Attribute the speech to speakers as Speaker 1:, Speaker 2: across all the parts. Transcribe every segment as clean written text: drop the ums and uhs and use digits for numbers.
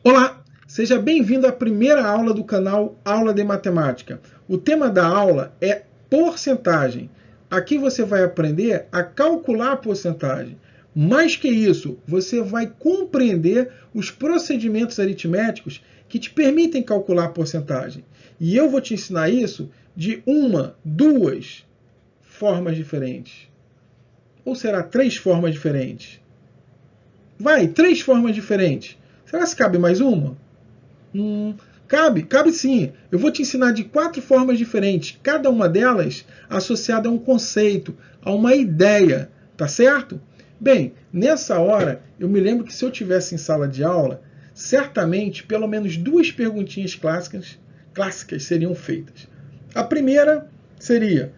Speaker 1: Olá, seja bem-vindo à primeira aula do canal Aula de Matemática. O tema da aula é porcentagem. Aqui você vai aprender a calcular a porcentagem. Mais que isso, você vai compreender os procedimentos aritméticos que te permitem calcular a porcentagem. E eu vou te ensinar isso de duas formas diferentes. Ou será 3 formas diferentes? Vai, 3 formas diferentes. Será que cabe mais uma? Cabe sim. Eu vou te ensinar de 4 formas diferentes, cada uma delas associada a um conceito, a uma ideia, tá certo? Bem, nessa hora, eu me lembro que se eu tivesse em sala de aula, certamente pelo menos 2 perguntinhas clássicas seriam feitas. A primeira seria: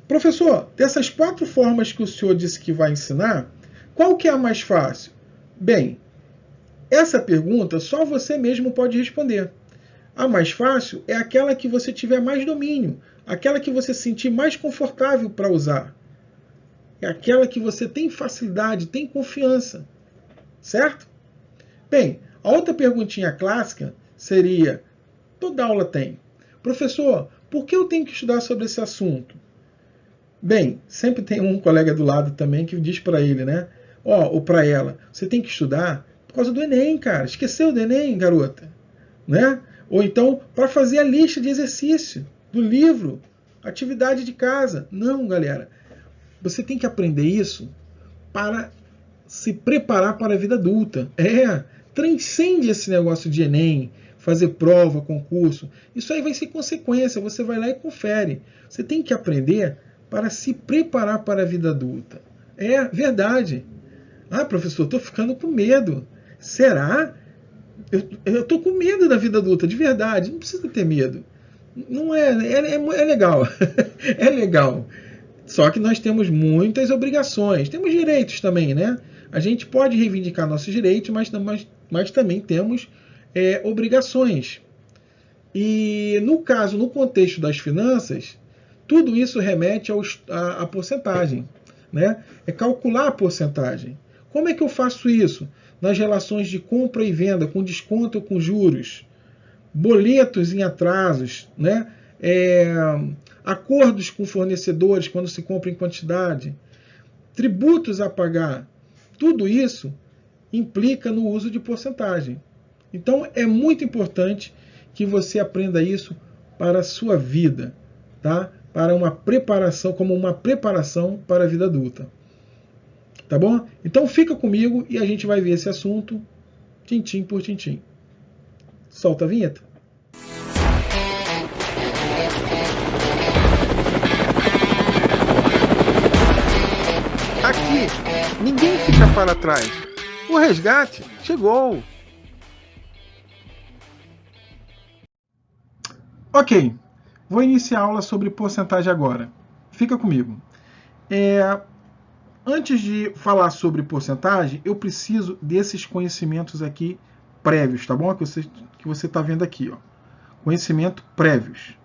Speaker 1: professor, dessas 4 formas que o senhor disse que vai ensinar, qual que é a mais fácil? Bem, essa pergunta só você mesmo pode responder. A mais fácil é aquela que você tiver mais domínio, aquela que você sentir mais confortável para usar. É aquela que você tem facilidade, tem confiança. Certo? Bem, a outra perguntinha clássica seria: toda aula tem. Professor, por que eu tenho que estudar sobre esse assunto? Bem, sempre tem um colega do lado também que diz para ele, né? Ou para ela, você tem que estudar por causa do Enem, cara. Esqueceu do Enem, garota? Né? Ou então, para fazer a lista de exercício do livro, atividade de casa. Não, galera. Você tem que aprender isso para se preparar para a vida adulta. Transcende esse negócio de Enem, fazer prova, concurso. Isso aí vai ser consequência. Você vai lá e confere. Você tem que aprender para se preparar para a vida adulta. É verdade. Ah, professor, estou ficando com medo. Será? Eu estou com medo da vida adulta, de verdade. Não precisa ter medo. Não é legal. É legal. Só que nós temos muitas obrigações. Temos direitos também, né? A gente pode reivindicar nossos direitos, mas também temos obrigações. E no caso, no contexto das finanças, tudo isso remete à porcentagem. Né? É calcular a porcentagem. Como é que eu faço isso? Nas relações de compra e venda, com desconto ou com juros, boletos em atrasos, né? Acordos com fornecedores quando se compra em quantidade, tributos a pagar. Tudo isso implica no uso de porcentagem. Então é muito importante que você aprenda isso para a sua vida, tá? Para uma preparação, como uma preparação para a vida adulta. Tá bom? Então fica comigo e a gente vai ver esse assunto tintim por tintim. Solta a vinheta. Aqui, ninguém fica para trás. O resgate chegou. Ok, vou iniciar a aula sobre porcentagem agora. Fica comigo. Antes de falar sobre porcentagem, eu preciso desses conhecimentos aqui prévios, tá bom? Que você está vendo aqui, ó. Conhecimento prévios.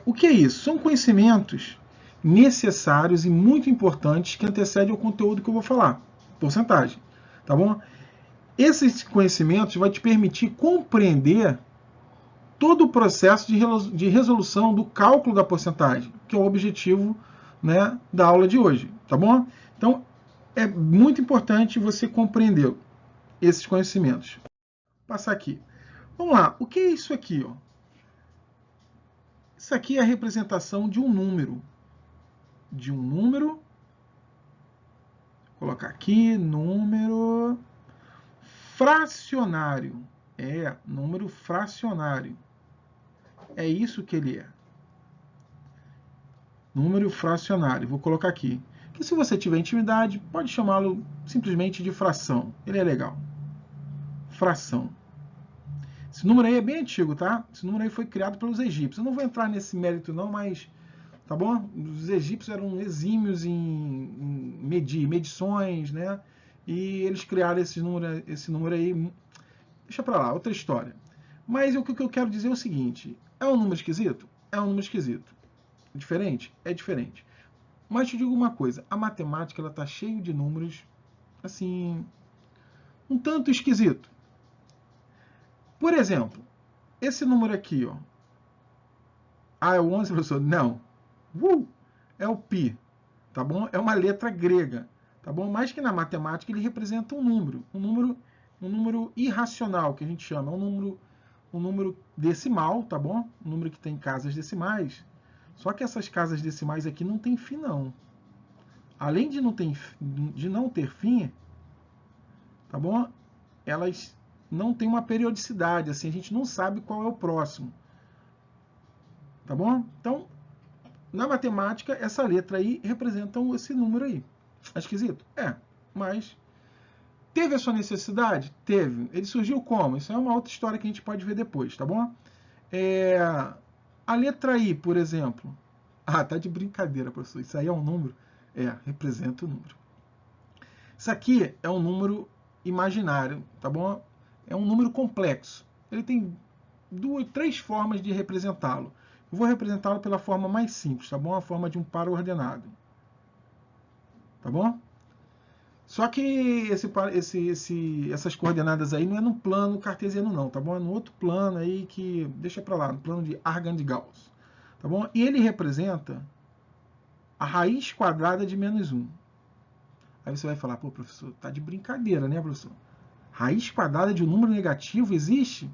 Speaker 1: O que é isso? São conhecimentos necessários e muito importantes que antecedem o conteúdo que eu vou falar. Porcentagem, tá bom? Esses conhecimentos vão te permitir compreender todo o processo de resolução do cálculo da porcentagem, que é o objetivo, né, da aula de hoje, tá bom? Então, é muito importante você compreender esses conhecimentos. Vou passar aqui. Vamos lá, o que é isso aqui? Ó? Isso aqui é a representação de um número. Vou colocar aqui, número fracionário. Número fracionário. É isso que ele é. Número fracionário. Vou colocar aqui. Que se você tiver intimidade, pode chamá-lo simplesmente de fração. Ele é legal. Fração. Esse número aí é bem antigo, tá? Esse número aí foi criado pelos egípcios. Eu não vou entrar nesse mérito não, mas tá bom? Os egípcios eram exímios em medições, né? E eles criaram esse número aí. Deixa pra lá, outra história. Mas o que eu quero dizer é o seguinte: é um número esquisito? É um número esquisito. Diferente? É diferente. Mas te digo uma coisa, a matemática ela tá cheia de números, assim, um tanto esquisito. Por exemplo, esse número aqui, ó. Ah, é o 11, professor? Não. É o π, tá bom? É uma letra grega, tá bom? Mas que na matemática ele representa um número irracional, que a gente chama, um número decimal, tá bom? Um número que tem casas decimais. Só que essas casas decimais aqui não tem fim, não. Além de não ter fim, tá bom? Elas não têm uma periodicidade, assim, a gente não sabe qual é o próximo. Tá bom? Então, na matemática, essa letra aí representa esse número aí. É esquisito? É, mas teve a sua necessidade? Teve. Ele surgiu como? Isso é uma outra história que a gente pode ver depois, tá bom? A letra I, por exemplo. Ah, tá de brincadeira, professor. Isso aí é um número? Representa o número. Isso aqui é um número imaginário, tá bom? É um número complexo. Ele tem três formas de representá-lo. Eu vou representá-lo pela forma mais simples, tá bom? A forma de um par ordenado. Tá bom? Só que essas coordenadas aí não é no plano cartesiano, não, tá bom? É no outro plano aí que deixa para lá, no plano de Argand de Gauss. Tá bom? E ele representa a raiz quadrada de menos 1. Aí você vai falar, pô, professor, tá de brincadeira, né, professor? Raiz quadrada de um número negativo existe?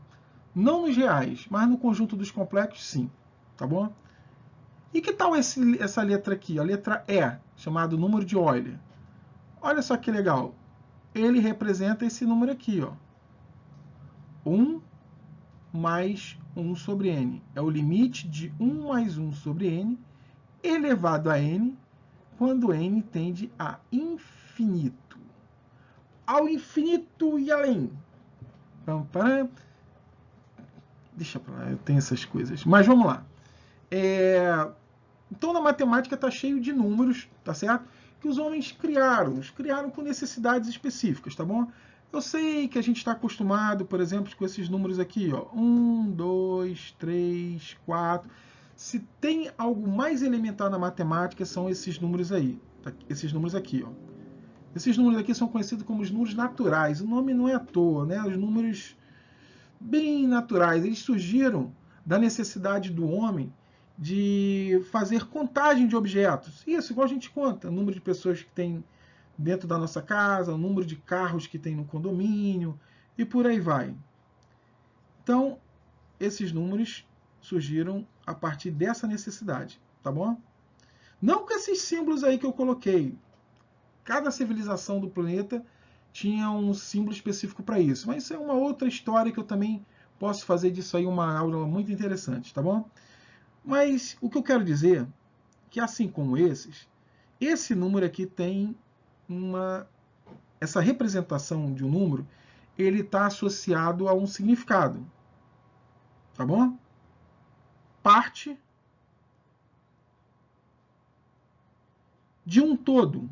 Speaker 1: Não nos reais, mas no conjunto dos complexos, sim. Tá bom? E que tal essa letra aqui, a letra E, chamado número de Euler? Olha só que legal. Ele representa esse número aqui, ó. 1 mais 1 sobre n. É o limite de 1 mais 1 sobre n elevado a n quando n tende a infinito. Ao infinito e além. Deixa pra lá, eu tenho essas coisas. Mas vamos lá. Então, na matemática está cheio de números, tá certo? Que os homens criaram. Os criaram com necessidades específicas, tá bom? Eu sei que a gente está acostumado, por exemplo, com esses números aqui, ó. 1, 2, 3, 4. Se tem algo mais elementar na matemática, são esses números aí. Esses números aqui, ó. Esses números aqui são conhecidos como os números naturais. O nome não é à toa, né? Os números bem naturais. Eles surgiram da necessidade do homem de fazer contagem de objetos. Isso, igual a gente conta. O número de pessoas que tem dentro da nossa casa, o número de carros que tem no condomínio, e por aí vai. Então, esses números surgiram a partir dessa necessidade, tá bom? Não com esses símbolos aí que eu coloquei. Cada civilização do planeta tinha um símbolo específico para isso. Mas isso é uma outra história que eu também posso fazer disso aí uma aula muito interessante, tá bom? Mas o que eu quero dizer é que, assim como esse número aqui tem essa representação de um número, ele está associado a um significado, tá bom? Parte de um todo.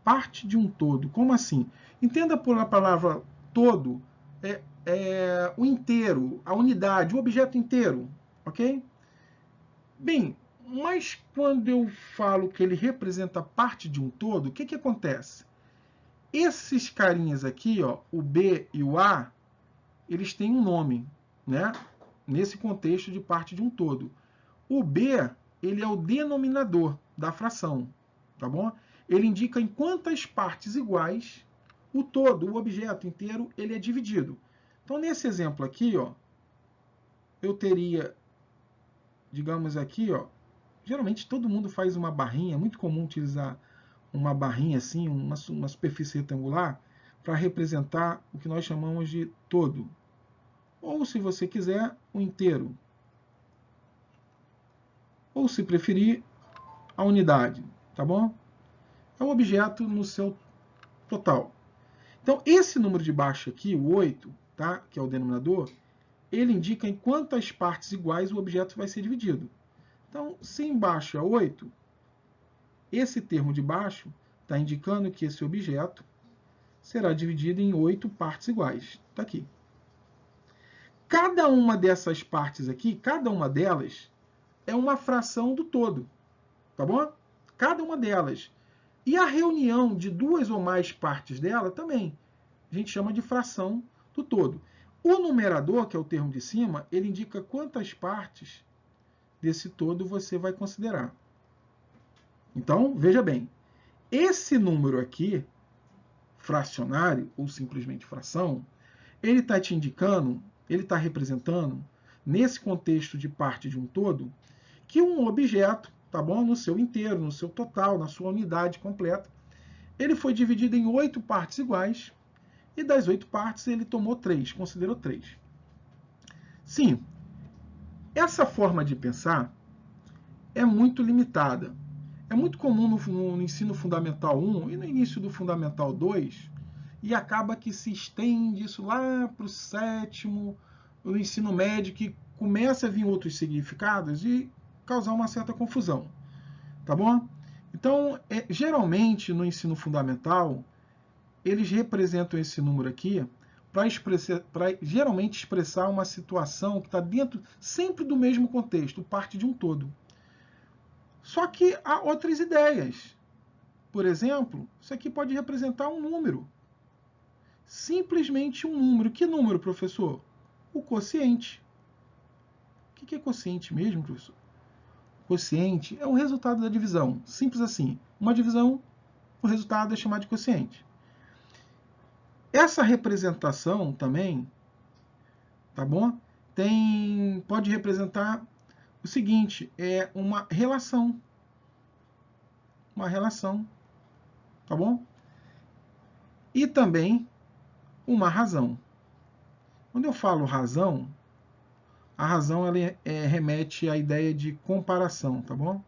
Speaker 1: Parte de um todo. Como assim? Entenda por a palavra todo o inteiro, a unidade, o objeto inteiro, ok? Bem, mas quando eu falo que ele representa parte de um todo, o que acontece? Esses carinhas aqui, ó, o B e o A, eles têm um nome, né? Nesse contexto de parte de um todo. O B, ele é o denominador da fração, tá bom? Ele indica em quantas partes iguais o todo, o objeto inteiro, ele é dividido. Então, nesse exemplo aqui, ó, eu teria, digamos aqui, ó, geralmente todo mundo faz uma barrinha, é muito comum utilizar uma barrinha assim, uma superfície retangular, para representar o que nós chamamos de todo. Ou, se você quiser, o inteiro. Ou, se preferir, a unidade, tá bom? É o objeto no seu total. Então, esse número de baixo aqui, o 8, tá? Que é o denominador, ele indica em quantas partes iguais o objeto vai ser dividido. Então, se embaixo é 8, esse termo de baixo está indicando que esse objeto será dividido em 8 partes iguais. Está aqui. Cada uma dessas partes aqui, cada uma delas, é uma fração do todo. Tá bom? Cada uma delas. E a reunião de duas ou mais partes dela também. a gente chama de fração do todo. O numerador, que é o termo de cima, ele indica quantas partes desse todo você vai considerar. Então, veja bem, esse número aqui, fracionário, ou simplesmente fração, ele está te indicando, ele está representando, nesse contexto de parte de um todo, que um objeto, tá bom? No seu inteiro, no seu total, na sua unidade completa, ele foi dividido em 8 partes iguais, e das 8 partes ele tomou 3, considerou 3. Sim, essa forma de pensar é muito limitada. É muito comum no ensino fundamental 1 e no início do fundamental 2, e acaba que se estende isso lá para o 7º, o ensino médio, que começa a vir outros significados e causar uma certa confusão. Tá bom? Então, geralmente no ensino fundamental, eles representam esse número aqui para geralmente expressar uma situação que está dentro sempre do mesmo contexto, parte de um todo. Só que há outras ideias. Por exemplo, isso aqui pode representar um número. Simplesmente um número. Que número, professor? O quociente. O que é quociente mesmo, professor? Quociente é o resultado da divisão. Simples assim. Uma divisão, o resultado é chamado de quociente. Essa representação também, tá bom? Pode representar o seguinte, é uma relação. Uma relação, tá bom? E também uma razão. Quando eu falo razão, a razão ela remete à ideia de comparação, tá bom?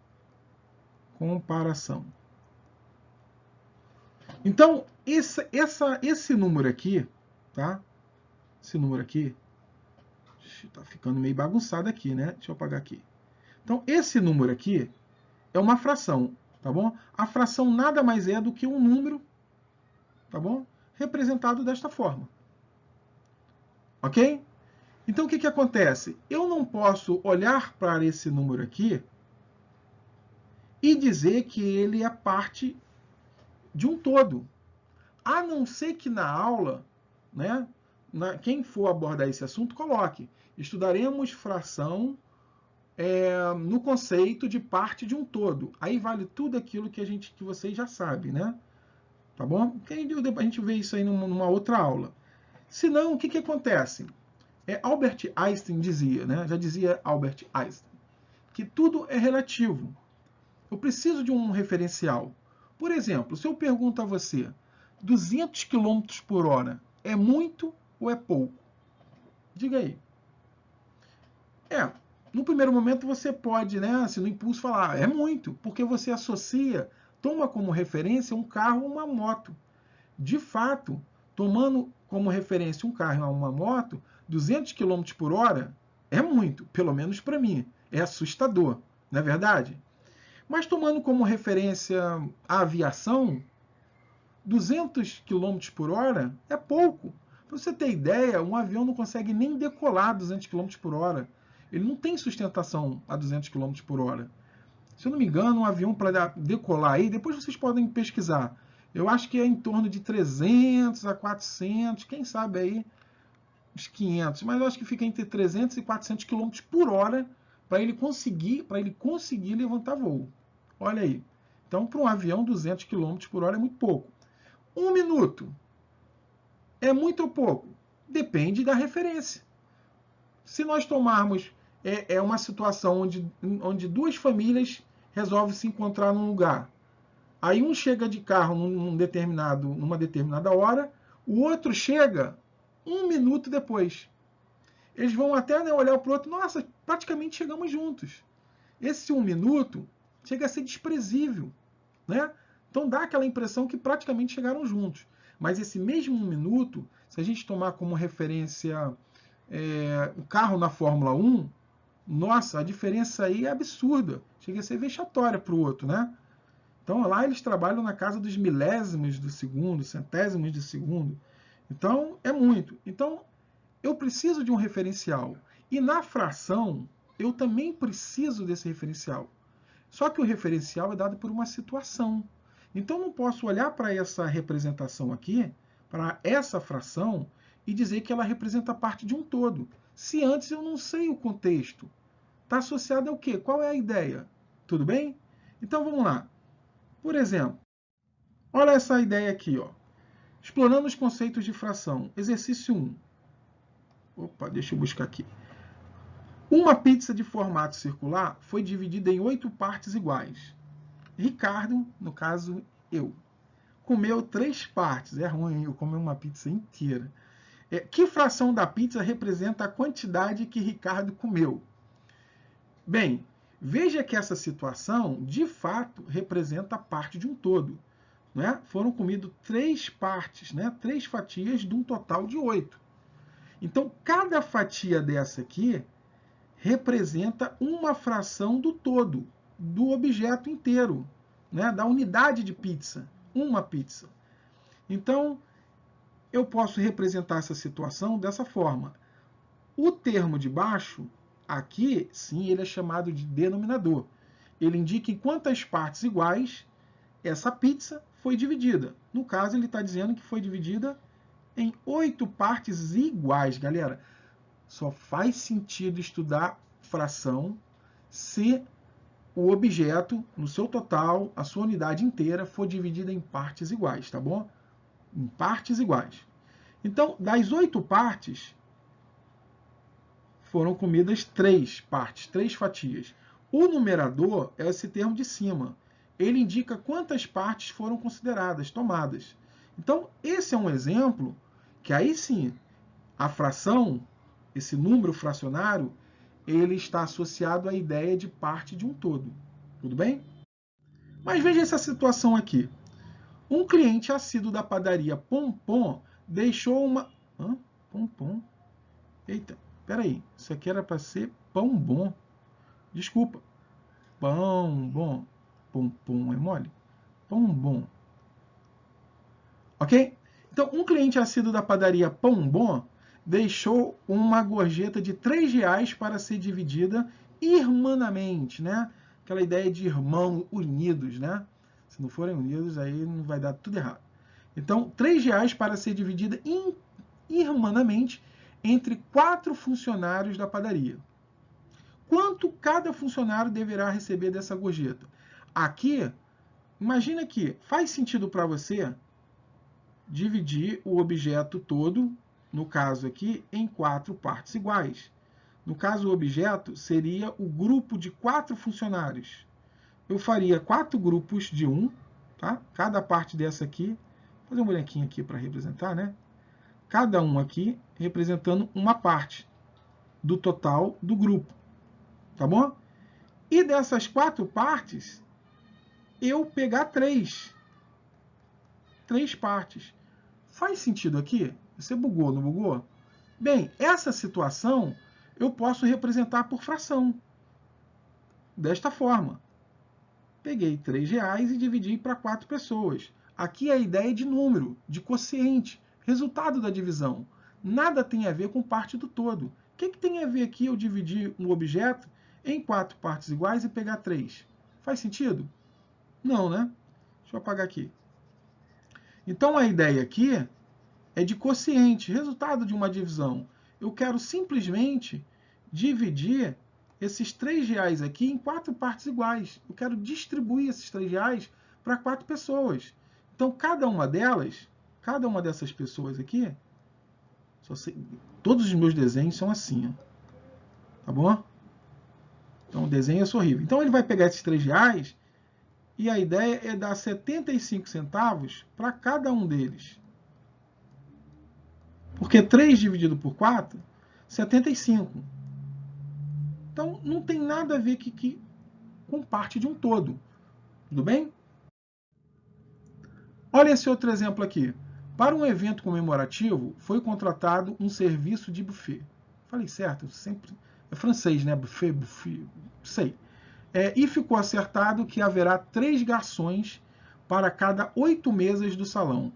Speaker 1: Comparação. Então, esse número aqui, tá? Esse número aqui, tá ficando meio bagunçado aqui, né? Deixa eu apagar aqui. Então, esse número aqui é uma fração, tá bom? A fração nada mais é do que um número, tá bom? Representado desta forma. Ok? Então, o que acontece? Eu não posso olhar para esse número aqui e dizer que ele é parte de um todo. A não ser que na aula, né, quem for abordar esse assunto, coloque. Estudaremos fração no conceito de parte de um todo. Aí vale tudo aquilo que vocês já sabem, né? Tá bom? A gente vê isso aí numa outra aula. Se não, o que acontece? Albert Einstein dizia, né? Já dizia Albert Einstein, que tudo é relativo. Eu preciso de um referencial. Por exemplo, se eu pergunto a você, 200 km por hora é muito ou é pouco? Diga aí. No primeiro momento você pode, né, assim, no impulso falar, é muito, porque você associa, toma como referência um carro ou uma moto. De fato, tomando como referência um carro ou uma moto, 200 km por hora é muito, pelo menos para mim. É assustador, não é verdade? Mas tomando como referência a aviação, 200 km por hora é pouco. Para você ter ideia, um avião não consegue nem decolar a 200 km por hora. Ele não tem sustentação a 200 km por hora. Se eu não me engano, um avião para decolar aí, depois vocês podem pesquisar. Eu acho que é em torno de 300 a 400, quem sabe aí uns 500, mas eu acho que fica entre 300 e 400 km por hora para ele conseguir levantar voo. Olha aí. Então, para um avião, 200 km por hora é muito pouco. 1 minuto é muito ou pouco? Depende da referência. Se nós tomarmos uma situação onde duas famílias resolvem se encontrar num lugar, aí um chega de carro numa determinada hora, o outro chega 1 minuto depois. Eles vão até olhar para o outro, nossa, praticamente chegamos juntos. Esse 1 minuto chega a ser desprezível, né? Então dá aquela impressão que praticamente chegaram juntos. Mas esse mesmo 1 minuto, se a gente tomar como referência o carro na Fórmula 1, nossa, a diferença aí é absurda. Chega a ser vexatória para o outro, né? Então lá eles trabalham na casa dos milésimos do segundo, centésimos de segundo. Então é muito. Então eu preciso de um referencial. E na fração eu também preciso desse referencial. Só que o referencial é dado por uma situação. Então eu não posso olhar para essa representação aqui, para essa fração e dizer que ela representa parte de um todo. Se antes eu não sei o contexto, está associado ao quê? Qual é a ideia? Tudo bem? Então vamos lá. Por exemplo, olha essa ideia aqui, ó. Explorando os conceitos de fração. Exercício 1. Opa, deixa eu buscar aqui. Uma pizza de formato circular foi dividida em 8 partes iguais. Ricardo, no caso eu, comeu 3 partes. É ruim eu comer uma pizza inteira. Que fração da pizza representa a quantidade que Ricardo comeu? Bem, veja que essa situação, de fato, representa parte de um todo. Né? Foram comidas 3 partes, né? 3 fatias de um total de 8. Então, cada fatia dessa aqui representa uma fração do todo, do objeto inteiro, né? Da unidade de pizza, uma pizza. Então, eu posso representar essa situação dessa forma. O termo de baixo, aqui, sim, ele é chamado de denominador. Ele indica em quantas partes iguais essa pizza foi dividida. No caso, ele está dizendo que foi dividida em 8 partes iguais, galera. Só faz sentido estudar fração se o objeto, no seu total, a sua unidade inteira, for dividida em partes iguais, tá bom? Em partes iguais. Então, das 8 partes, foram comidas 3 partes, 3 fatias. O numerador é esse termo de cima. Ele indica quantas partes foram consideradas, tomadas. Então, esse é um exemplo que aí sim, a fração, esse número fracionário, ele está associado à ideia de parte de um todo. Tudo bem? Mas veja essa situação aqui. Um cliente assíduo da padaria Pompom deixou uma... Pompom? Eita, peraí. Isso aqui era para ser pão bom. Desculpa. Pão bom. Pompom é mole? Pão bom. Ok? Então, um cliente assíduo da padaria Pão Bom deixou uma gorjeta de R$3 para ser dividida irmanamente, né? Aquela ideia de irmãos unidos, né? Se não forem unidos, aí não vai dar tudo errado. Então, R$3 para ser dividida irmanamente entre 4 funcionários da padaria. Quanto cada funcionário deverá receber dessa gorjeta? Aqui, imagina que faz sentido para você dividir o objeto todo, no caso aqui, em 4 partes iguais. No caso, o objeto seria o grupo de 4 funcionários. Eu faria 4 grupos de 1, tá? Cada parte dessa aqui, vou fazer um bonequinho aqui para representar, né? Cada um aqui representando uma parte do total do grupo, tá bom? E dessas 4 partes, eu pegar 3 partes. Faz sentido aqui? Você bugou, não bugou? Bem, essa situação eu posso representar por fração. Desta forma. Peguei R$3 e dividi para 4 pessoas. Aqui é a ideia de número, de quociente, resultado da divisão. Nada tem a ver com parte do todo. O que tem a ver aqui eu dividir um objeto em 4 partes iguais e pegar 3? Faz sentido? Não, né? Deixa eu apagar aqui. Então, a ideia aqui é de quociente, resultado de uma divisão. Eu quero simplesmente dividir esses R$3 aqui em 4 partes iguais. Eu quero distribuir esses R$3 para 4 pessoas. Então, cada uma dessas pessoas aqui, todos os meus desenhos são assim, ó. Tá bom? Então, o desenho é horrível. Então, ele vai pegar esses R$3 e a ideia é dar 75 centavos para cada um deles. Porque 3 dividido por 4, 75. Então, não tem nada a ver com parte de um todo. Tudo bem? Olha esse outro exemplo aqui. Para um evento comemorativo, foi contratado um serviço de buffet. Falei certo? Sempre é francês, né? Buffet, sei. E ficou acertado que haverá 3 garçons para cada 8 mesas do salão.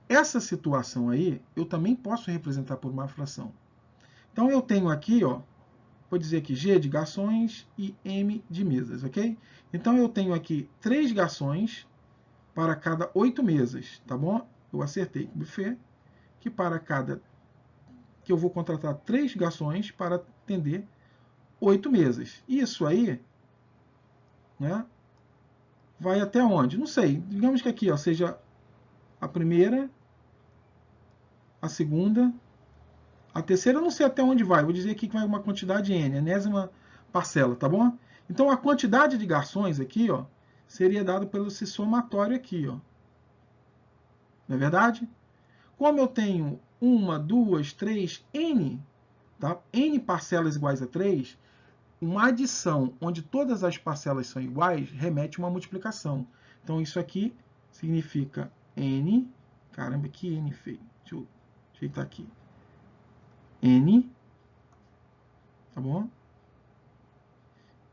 Speaker 1: Essa situação aí, eu também posso representar por uma fração. Então, eu tenho aqui, ó, vou dizer aqui G de garçons e M de mesas, ok? Então, eu tenho aqui 3 garçons para cada 8 mesas, tá bom? eu acertei com o buffet, que que eu vou contratar 3 garçons para atender 8 mesas. Isso aí, né, vai até onde? Não sei. Digamos que aqui, ó, seja a primeira, a segunda, a terceira, eu não sei até onde vai. Vou dizer aqui que vai uma quantidade N, enésima parcela, tá bom? Então, a quantidade de garçons aqui, ó, seria dada pelo esse somatório aqui, ó. Não é verdade? Como eu tenho 1, 2, 3, N, tá? N parcelas iguais a 3, uma adição onde todas as parcelas são iguais remete a uma multiplicação. Então, isso aqui significa N. Caramba, que N feio. Deixa eu ajeitar aqui. N, tá bom?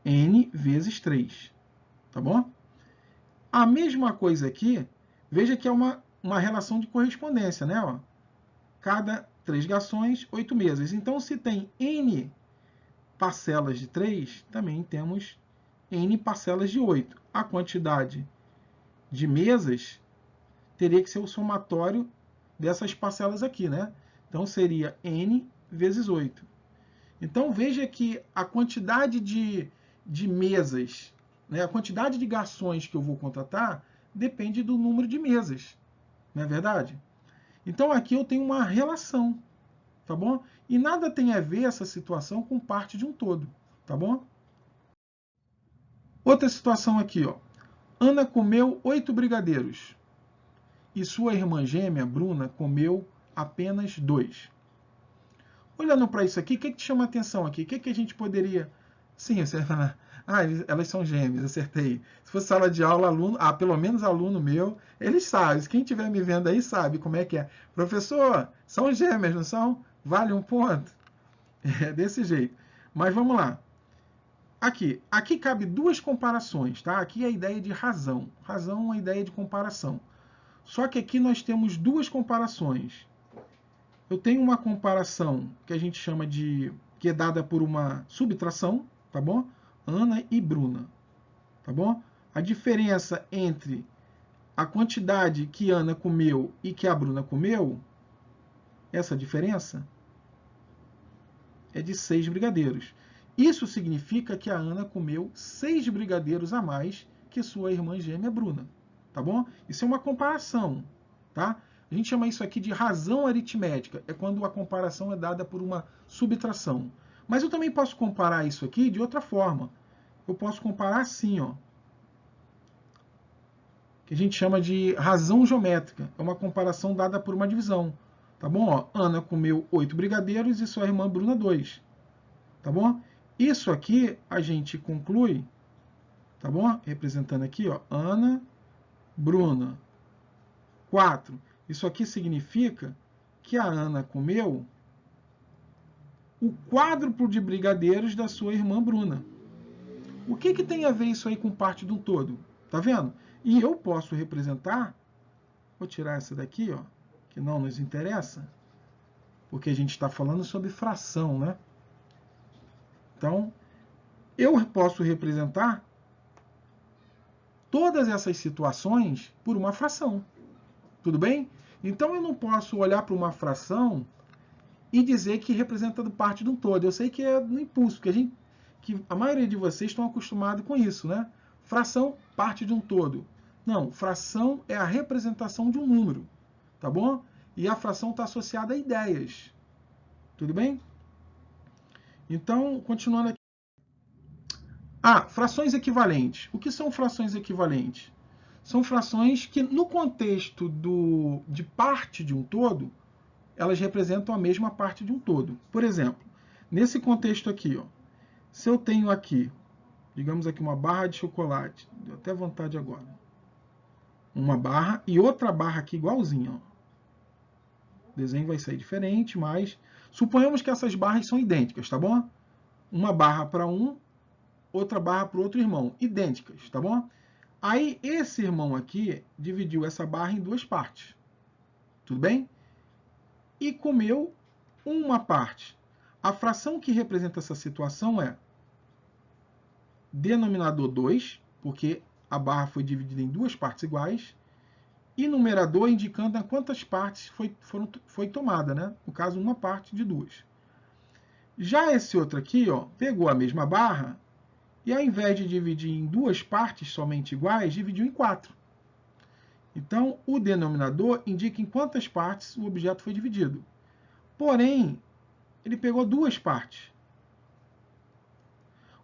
Speaker 1: N vezes 3, tá bom? A mesma coisa aqui, veja que é uma relação de correspondência, né? Ó, cada 3 garçons, 8 mesas. Então, se tem N parcelas de 3, também temos N parcelas de 8. A quantidade de mesas teria que ser o somatório dessas parcelas aqui, né? Então, seria N vezes 8. Então, veja que a quantidade de mesas, né, a quantidade de garçons que eu vou contratar depende do número de mesas. Não é verdade? Então, aqui eu tenho uma relação, tá bom? E nada tem a ver essa situação com parte de um todo, tá bom? Outra situação aqui, ó. Ana comeu 8 brigadeiros e sua irmã gêmea, Bruna, comeu apenas 2. Olhando para isso aqui, o que te chama a atenção aqui? O que a gente poderia... Sim, elas são gêmeas, acertei. Se fosse sala de aula, aluno... pelo menos aluno meu, eles sabem. Quem estiver me vendo aí sabe como é que é. Professor, são gêmeas, não são? Vale um ponto? É desse jeito. Mas vamos lá. Aqui cabe 2 comparações, tá? Aqui é a ideia de razão. Razão é uma ideia de comparação. Só que aqui nós temos 2 comparações. Eu tenho uma comparação que a gente chama de... que é dada por uma subtração, tá bom? Ana e Bruna, tá bom? A diferença entre a quantidade que Ana comeu e que a Bruna comeu, essa diferença é de 6 brigadeiros. Isso significa que a Ana comeu 6 brigadeiros a mais que sua irmã gêmea Bruna, tá bom? Isso é uma comparação, tá? A gente chama isso aqui de razão aritmética, é quando a comparação é dada por uma subtração. Mas eu também posso comparar isso aqui de outra forma. Eu posso comparar assim, ó, que a gente chama de razão geométrica. É uma comparação dada por uma divisão. Tá bom? Ó, Ana comeu 8 brigadeiros e sua irmã Bruna 2. Tá bom? Isso aqui a gente conclui, tá bom? Representando aqui, ó, Ana, Bruna, 4. Isso aqui significa que a Ana comeu o quádruplo de brigadeiros da sua irmã Bruna. O que tem a ver isso aí com parte de um todo? Tá vendo? E eu posso representar, vou tirar essa daqui, ó, que não nos interessa, porque a gente está falando sobre fração, né? Então, eu posso representar todas essas situações por uma fração. Tudo bem? Então, eu não posso olhar para uma fração e dizer que representa parte de um todo. Eu sei que é no impulso, porque a maioria de vocês estão acostumados com isso, né? Fração, parte de um todo. Não, fração é a representação de um número, tá bom? E a fração está associada a ideias. Tudo bem? Então, continuando aqui. Frações equivalentes. O que são frações equivalentes? São frações que, no contexto de parte de um todo, elas representam a mesma parte de um todo. Por exemplo, nesse contexto aqui, ó, se eu tenho aqui, digamos aqui uma barra de chocolate, deu até vontade agora, uma barra e outra barra aqui igualzinha, ó. O desenho vai sair diferente, mas suponhamos que essas barras são idênticas, tá bom? Uma barra para um, outra barra para o outro irmão, idênticas, tá bom? Aí esse irmão aqui dividiu essa barra em 2 partes, tudo bem? E comeu uma parte. A fração que representa essa situação é denominador 2, porque a barra foi dividida em 2 partes iguais, e numerador indicando a quantas partes foi tomada, né? No caso, uma parte de duas. Já esse outro aqui, ó, pegou a mesma barra e ao invés de dividir em duas partes somente iguais, dividiu em 4. Então, o denominador indica em quantas partes o objeto foi dividido. Porém, ele pegou duas partes.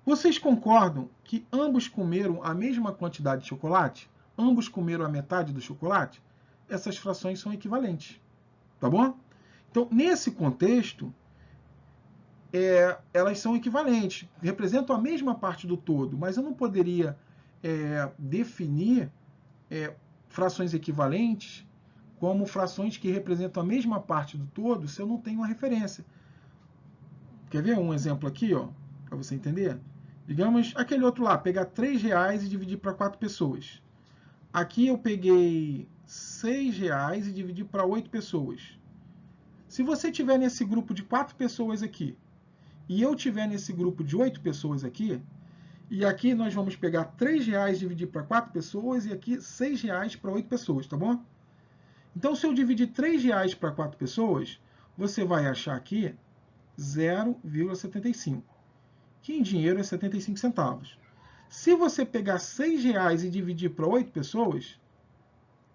Speaker 1: Vocês concordam que ambos comeram a mesma quantidade de chocolate? Ambos comeram a metade do chocolate? Essas frações são equivalentes. Tá bom? Então, nesse contexto, elas são equivalentes, representam a mesma parte do todo, mas eu não poderia definir frações equivalentes como frações que representam a mesma parte do todo se eu não tenho uma referência. Quer ver um exemplo aqui, ó, para você entender? Digamos, aquele outro lá, pegar R$3 e dividir para 4 pessoas. Aqui eu peguei R$6 e dividi para 8 pessoas. Se você tiver nesse grupo de 4 pessoas aqui, e eu tiver nesse grupo de 8 pessoas aqui, e aqui nós vamos pegar R$3 e dividir para 4 pessoas, e aqui R$6 para 8 pessoas, tá bom? Então, se eu dividir R$3 para 4 pessoas, você vai achar aqui 0,75, que em dinheiro é 75 centavos. Se você pegar R$6 e dividir para 8 pessoas,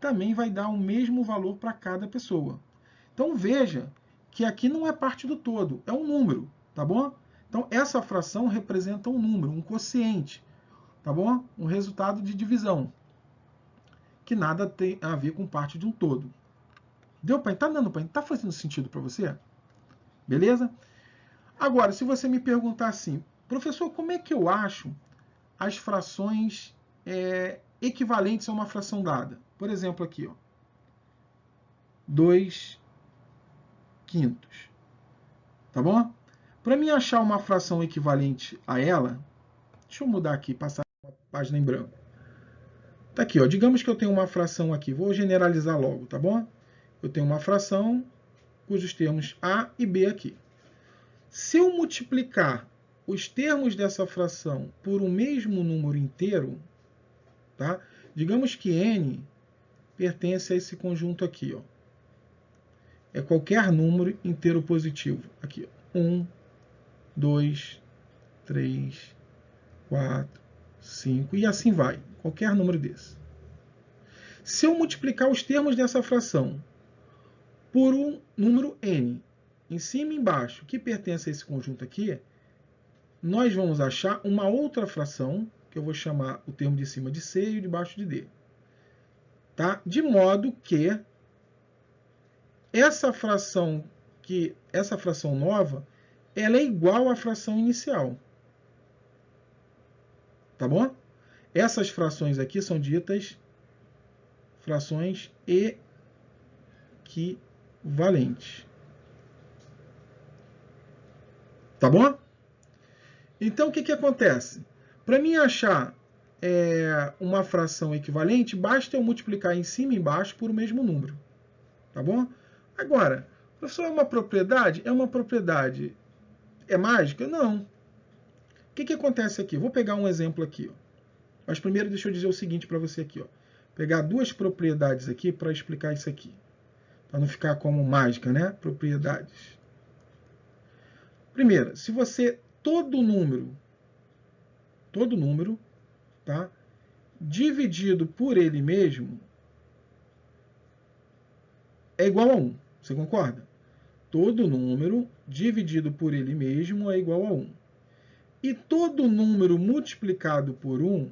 Speaker 1: também vai dar o mesmo valor para cada pessoa. Então, veja que aqui não é parte do todo, é um número, tá bom? Então, essa fração representa um número, um quociente, tá bom? Um resultado de divisão, que nada tem a ver com parte de um todo. Deu para entender? Tá fazendo sentido para você? Beleza? Agora, se você me perguntar assim, professor, como é que eu acho as frações equivalentes a uma fração dada? Por exemplo, aqui, ó, 2/5. Tá bom? Para mim achar uma fração equivalente a ela, deixa eu mudar aqui, passar uma página em branco. Tá aqui, ó, digamos que eu tenho uma fração aqui, vou generalizar logo, tá bom? Eu tenho uma fração cujos termos A e B aqui. Se eu multiplicar os termos dessa fração por um mesmo número inteiro, tá? Digamos que n pertence a esse conjunto aqui, ó. É qualquer número inteiro positivo. Aqui, ó. 1, 2, 3, 4, 5 e assim vai. Qualquer número desse. Se eu multiplicar os termos dessa fração por um número n, em cima e embaixo, que pertence a esse conjunto aqui, nós vamos achar uma outra fração, que eu vou chamar o termo de cima de C e o de baixo de D. Tá? De modo que essa fração nova, ela é igual à fração inicial. Tá bom? Essas frações aqui são ditas frações equivalentes. Tá bom? Então, o que acontece? Para mim achar uma fração equivalente, basta eu multiplicar em cima e embaixo por o mesmo número. Tá bom? Agora, professor, é uma propriedade? É uma propriedade. É mágica? Não. O que acontece aqui? Vou pegar um exemplo aqui. Ó. Mas primeiro deixa eu dizer o seguinte para você aqui. Ó. Pegar duas propriedades aqui para explicar isso aqui. Para não ficar como mágica, né? Propriedades. Primeiro, se você... Todo número, tá? Dividido por ele mesmo é igual a 1. Você concorda? Todo número dividido por ele mesmo é igual a 1. E todo número multiplicado por 1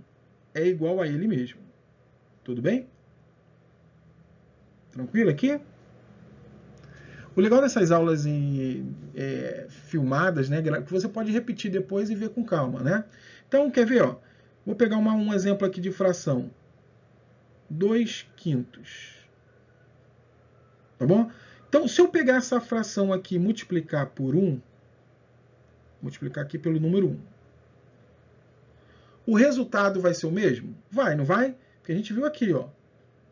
Speaker 1: é igual a ele mesmo. Tudo bem? Tranquilo aqui? O legal dessas aulas filmadas, né, que você pode repetir depois e ver com calma, né? Então, quer ver? Ó, vou pegar um exemplo aqui de fração. 2/5. Tá bom? Então, se eu pegar essa fração aqui e multiplicar por 1, multiplicar aqui pelo número 1, o resultado vai ser o mesmo? Vai, não vai? Porque a gente viu aqui, ó.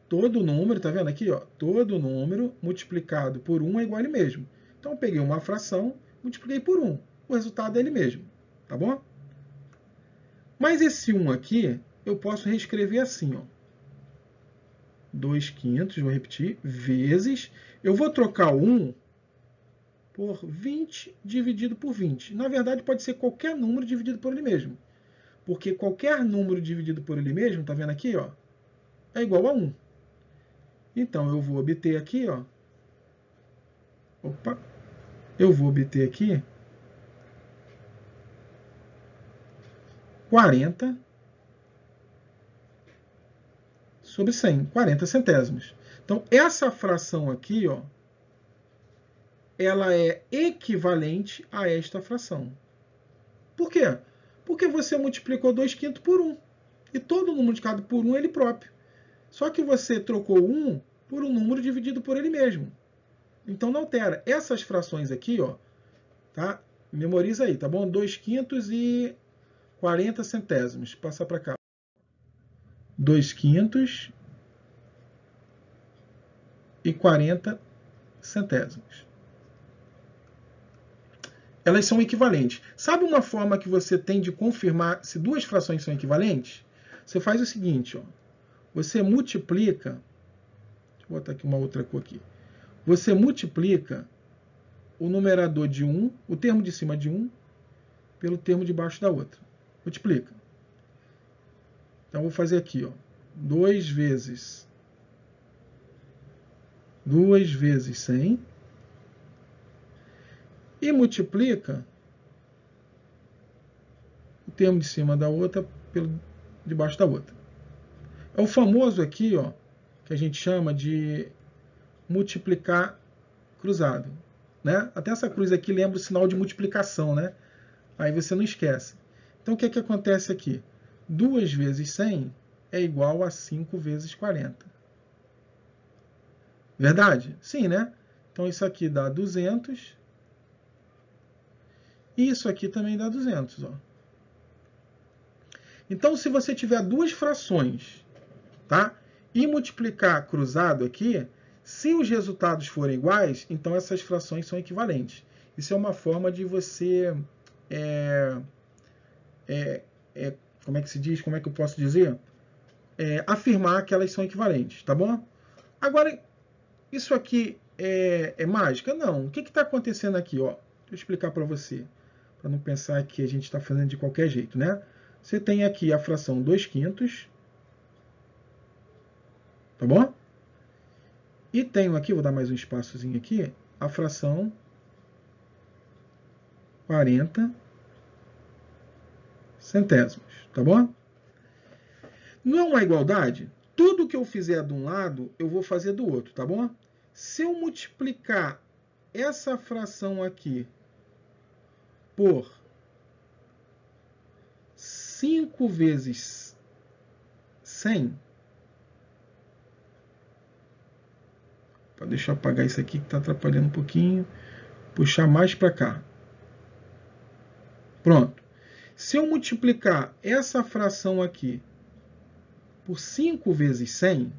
Speaker 1: Todo número, tá vendo aqui, ó? Todo número multiplicado por 1 é igual a ele mesmo. Então, eu peguei uma fração, multipliquei por 1. O resultado é ele mesmo, tá bom? Mas esse 1 aqui, eu posso reescrever assim, ó. 2/5, vou repetir, vezes, eu vou trocar o 1 por 20 dividido por 20. Na verdade, pode ser qualquer número dividido por ele mesmo. Porque qualquer número dividido por ele mesmo, tá vendo aqui, ó, é igual a 1. Então, eu vou obter aqui, ó, eu vou obter aqui 40 sobre 100, 40 centésimos. Então, essa fração aqui, ó, ela é equivalente a esta fração. Por quê? Porque você multiplicou 2/5 por 1. E todo número multiplicado por 1 é ele próprio. Só que você trocou 1 por um número dividido por ele mesmo. Então não altera. Essas frações aqui, ó, tá? Memoriza aí, tá bom? 2/5 e 40 centésimos. Passar para cá. 2/5 e 40 centésimos. Elas são equivalentes. Sabe uma forma que você tem de confirmar se duas frações são equivalentes? Você faz o seguinte, ó. Você multiplica... Deixa eu botar aqui uma outra cor aqui. Você multiplica o numerador de 1, o termo de cima de 1, pelo termo de baixo da outra. Multiplica. Então, vou fazer aqui, ó. 2 vezes 100. E multiplica o termo de cima da outra pelo de baixo da outra. É o famoso aqui, ó, que a gente chama de multiplicar cruzado, né? Até essa cruz aqui lembra o sinal de multiplicação, né? Aí você não esquece. Então, o que é que acontece aqui? 2 vezes 100 é igual a 5 vezes 40. Verdade? Sim, né? Então, isso aqui dá 200. E isso aqui também dá 200, ó. Então, se você tiver duas frações, tá? E multiplicar cruzado aqui, se os resultados forem iguais, então essas frações são equivalentes. Isso é uma forma de você... como é que se diz? Como é que eu posso dizer? Afirmar que elas são equivalentes, tá bom? Agora, isso aqui é mágica? Não. O que está acontecendo aqui? Ó? Deixa eu explicar para você, para não pensar que a gente está fazendo de qualquer jeito, né? Você tem aqui a fração 2/5, tá bom? E tenho aqui, vou dar mais um espaçozinho aqui, a fração 40 centésimos, tá bom? Não é uma igualdade? Tudo que eu fizer de um lado, eu vou fazer do outro, tá bom? Se eu multiplicar essa fração aqui por 5 vezes 100, deixa eu apagar isso aqui que está atrapalhando um pouquinho, puxar mais para cá. Pronto. Se eu multiplicar essa fração aqui por 5 vezes 100,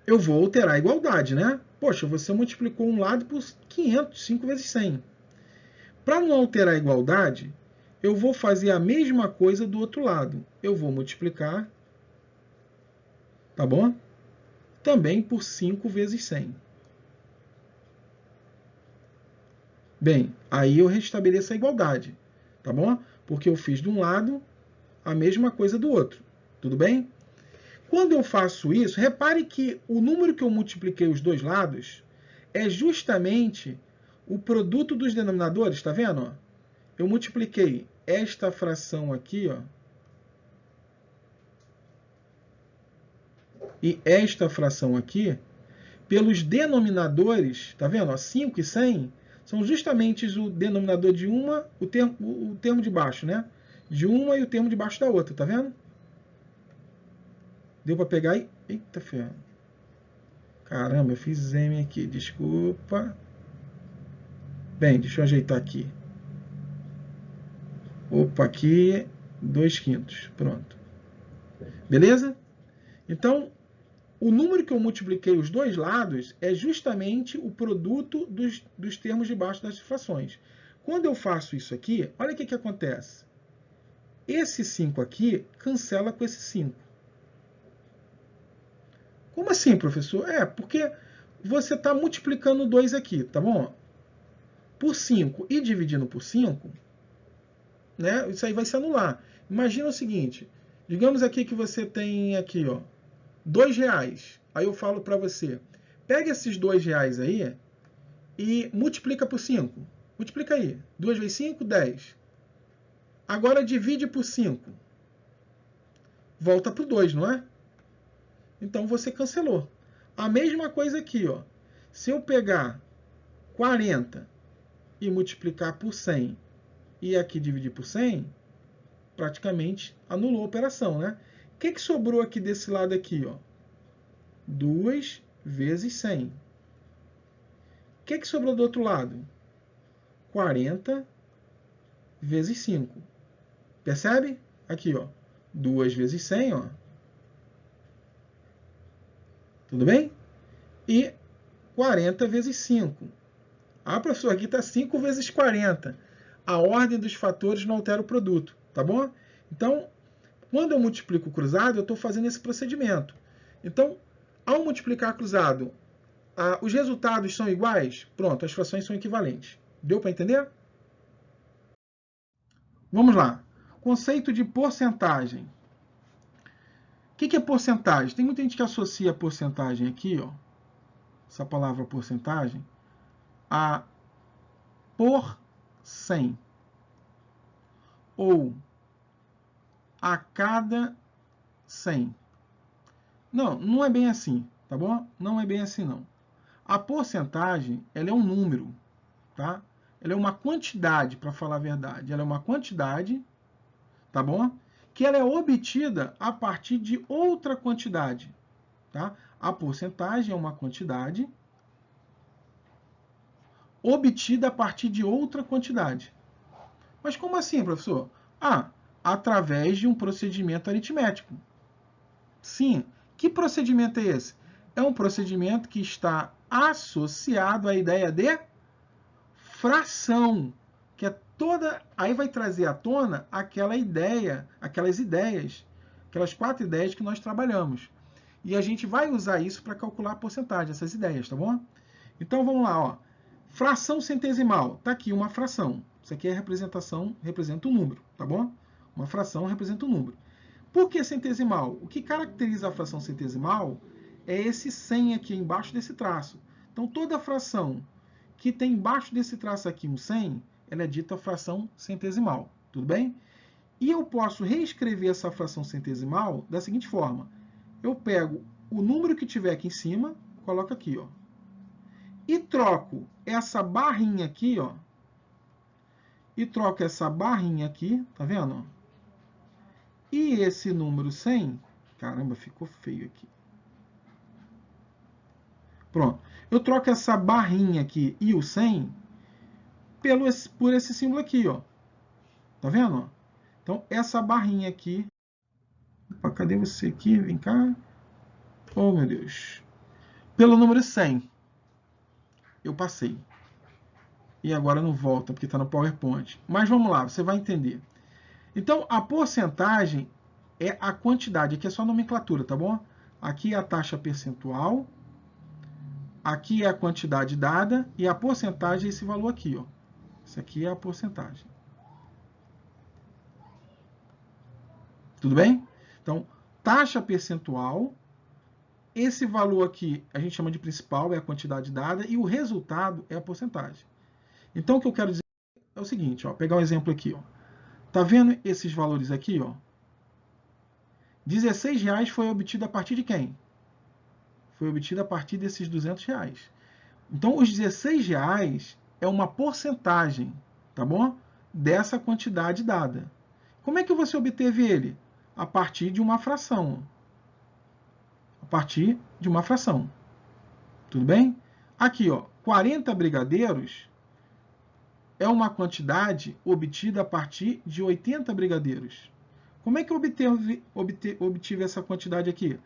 Speaker 1: eu vou alterar a igualdade, né? Poxa, você multiplicou um lado por 500, 5 vezes 100. Para não alterar a igualdade, eu vou fazer a mesma coisa do outro lado. Eu vou multiplicar, tá bom? Também por 5 vezes 100. Bem, aí eu restabeleço a igualdade, tá bom? Porque eu fiz de um lado a mesma coisa do outro, tudo bem? Quando eu faço isso, repare que o número que eu multipliquei os dois lados é justamente o produto dos denominadores, tá vendo? Ó? Eu multipliquei esta fração aqui, ó, e esta fração aqui pelos denominadores, tá vendo? Ó, 5 e 100 são justamente o denominador de uma, o termo de baixo, né? De uma e o termo de baixo da outra, tá vendo? Deu para pegar aí? Eita ferro. Caramba, eu fiz M aqui, desculpa. Bem, deixa eu ajeitar aqui. Opa, aqui, 2/5, pronto. Beleza? Então, o número que eu multipliquei os dois lados é justamente o produto dos termos de baixo das frações. Quando eu faço isso aqui, olha o que acontece. Esse 5 aqui cancela com esse 5. Como assim, professor? Porque você está multiplicando 2 aqui, tá bom? Por 5 e dividindo por 5, né? Isso aí vai se anular. Imagina o seguinte, digamos aqui que você tem aqui, ó, R$2. Aí eu falo para você, pega esses R$2 aí e multiplica por 5. Multiplica aí. 2 vezes 5, 10. Agora divide por 5. Volta para o 2, não é? Então você cancelou. A mesma coisa aqui, ó. Se eu pegar 40 e multiplicar por 100 e aqui dividir por 100, praticamente anulou a operação, né? O que sobrou aqui desse lado aqui, ó? 2 vezes 100. O que sobrou do outro lado? 40 vezes 5. Percebe? Aqui, ó. 2 vezes 100, ó. Tudo bem? E 40 vezes 5. Ah, professor, aqui está 5 vezes 40. A ordem dos fatores não altera o produto, tá bom? Então, quando eu multiplico cruzado, eu estou fazendo esse procedimento. Então, ao multiplicar cruzado, os resultados são iguais? Pronto, as frações são equivalentes. Deu para entender? Vamos lá. Conceito de porcentagem. O que é porcentagem? Tem muita gente que associa porcentagem aqui, ó, essa palavra porcentagem, a por 100 ou a cada 100. Não, não é bem assim, tá bom? Não é bem assim, não. A porcentagem, ela é um número, tá? Ela é uma quantidade, para falar a verdade. Ela é uma quantidade, tá bom? Que ela é obtida a partir de outra quantidade, tá? A porcentagem é uma quantidade obtida a partir de outra quantidade. Mas como assim, professor? Através de um procedimento aritmético. Sim. Que procedimento é esse? É um procedimento que está associado à ideia de fração, que é toda... Aí vai trazer à tona aquela ideia, aquelas 4 ideias que nós trabalhamos. E a gente vai usar isso para calcular a porcentagem, essas ideias, tá bom? Então vamos lá, ó. Fração centesimal. Está aqui uma fração. Isso aqui é representação, representa um número, tá bom? Uma fração representa um número. Por que centesimal? O que caracteriza a fração centesimal é esse 100 aqui embaixo desse traço. Então, toda fração que tem embaixo desse traço aqui um 100, ela é dita fração centesimal, tudo bem? E eu posso reescrever essa fração centesimal da seguinte forma. Eu pego o número que tiver aqui em cima, coloco aqui, ó. E troco essa barrinha aqui, ó. E troco essa barrinha aqui, tá vendo? E esse número 100, caramba, ficou feio aqui. Pronto. Eu troco essa barrinha aqui e o 100 por esse símbolo aqui, ó. Tá vendo? Então, essa barrinha aqui... Opa, cadê você aqui? Vem cá. Oh, meu Deus. Pelo número 100. Eu passei. E agora não volta, porque está no PowerPoint. Mas vamos lá, você vai entender. Então, a porcentagem é a quantidade. Aqui é só nomenclatura, tá bom? Aqui é a taxa percentual. Aqui é a quantidade dada. E a porcentagem é esse valor aqui, ó. Isso aqui é a porcentagem. Tudo bem? Então, taxa percentual. Esse valor aqui a gente chama de principal, é a quantidade dada. E o resultado é a porcentagem. Então, o que eu quero dizer é o seguinte, ó. Pegar um exemplo aqui, ó. Tá vendo esses valores aqui, ó? R$16 foi obtido a partir de quem? Foi obtido a partir desses R$200. Então, os R$16 é uma porcentagem, tá bom? Dessa quantidade dada. Como é que você obteve ele? A partir de uma fração. A partir de uma fração. Tudo bem? Aqui, ó, 40 brigadeiros é uma quantidade obtida a partir de 80 brigadeiros. Como é que eu obtive essa quantidade aqui?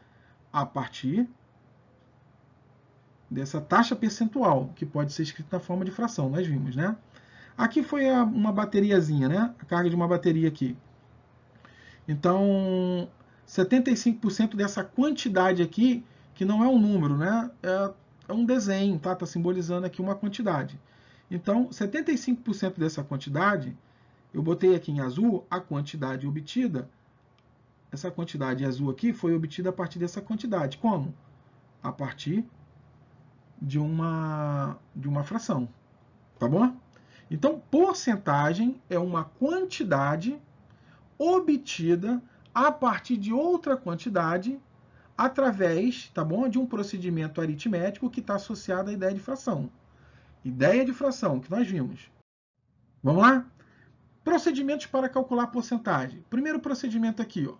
Speaker 1: A partir dessa taxa percentual, que pode ser escrita na forma de fração, nós vimos, né? Aqui foi uma bateriazinha, né? A carga de uma bateria aqui. Então, 75% dessa quantidade aqui que não é um número, né? É um desenho, tá? Está simbolizando aqui uma quantidade. Então, 75% dessa quantidade, eu botei aqui em azul a quantidade obtida. Essa quantidade azul aqui foi obtida a partir dessa quantidade. Como? A partir de uma fração. Tá bom? Então, porcentagem é uma quantidade obtida a partir de outra quantidade através, tá bom, de um procedimento aritmético que está associado à ideia de fração. Ideia de fração, que nós vimos. Vamos lá? Procedimentos para calcular porcentagem. Primeiro procedimento aqui, ó.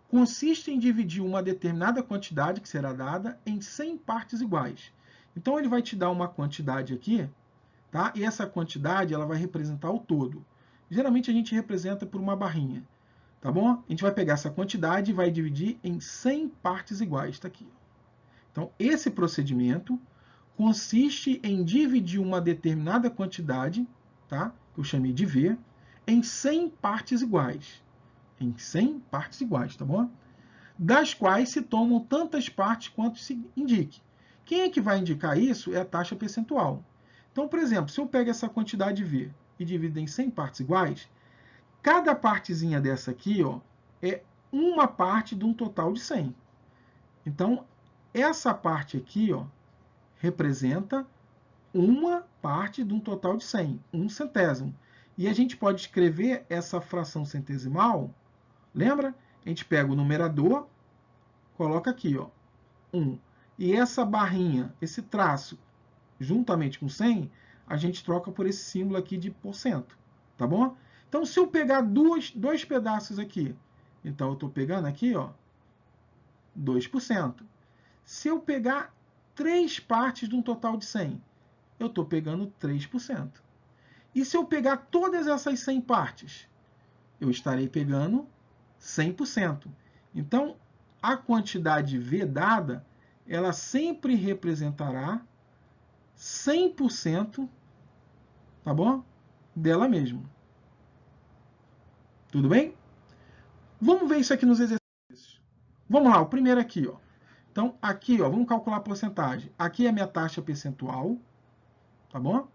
Speaker 1: Consiste em dividir uma determinada quantidade que será dada em 100 partes iguais. Então, ele vai te dar uma quantidade aqui, tá? E essa quantidade ela vai representar o todo. Geralmente, a gente representa por uma barrinha. Tá bom? A gente vai pegar essa quantidade e vai dividir em 100 partes iguais. Está aqui. Então, esse procedimento consiste em dividir uma determinada quantidade, tá? Que eu chamei de V, em 100 partes iguais. Em 100 partes iguais, tá bom? Das quais se tomam tantas partes quanto se indique. Quem é que vai indicar isso é a taxa percentual. Então, por exemplo, se eu pego essa quantidade V e divido em 100 partes iguais, cada partezinha dessa aqui, ó, é uma parte de um total de 100. Então, essa parte aqui, ó, representa uma parte de um total de 100, um centésimo. E a gente pode escrever essa fração centesimal, lembra? A gente pega o numerador, coloca aqui, ó, 1. E essa barrinha, esse traço, juntamente com 100, a gente troca por esse símbolo aqui de porcento, tá bom? Então, se eu pegar dois pedaços aqui, então eu estou pegando aqui, ó, 2%. Se eu pegar 3 partes de um total de 100, eu estou pegando 3%. E se eu pegar todas essas 100 partes, eu estarei pegando 100%. Então, a quantidade V dada, ela sempre representará 100%, tá bom? Dela mesma. Tudo bem? Vamos ver isso aqui nos exercícios. Vamos lá, o primeiro aqui, ó. Então, aqui, ó, vamos calcular a porcentagem. Aqui é a minha taxa percentual, tá bom?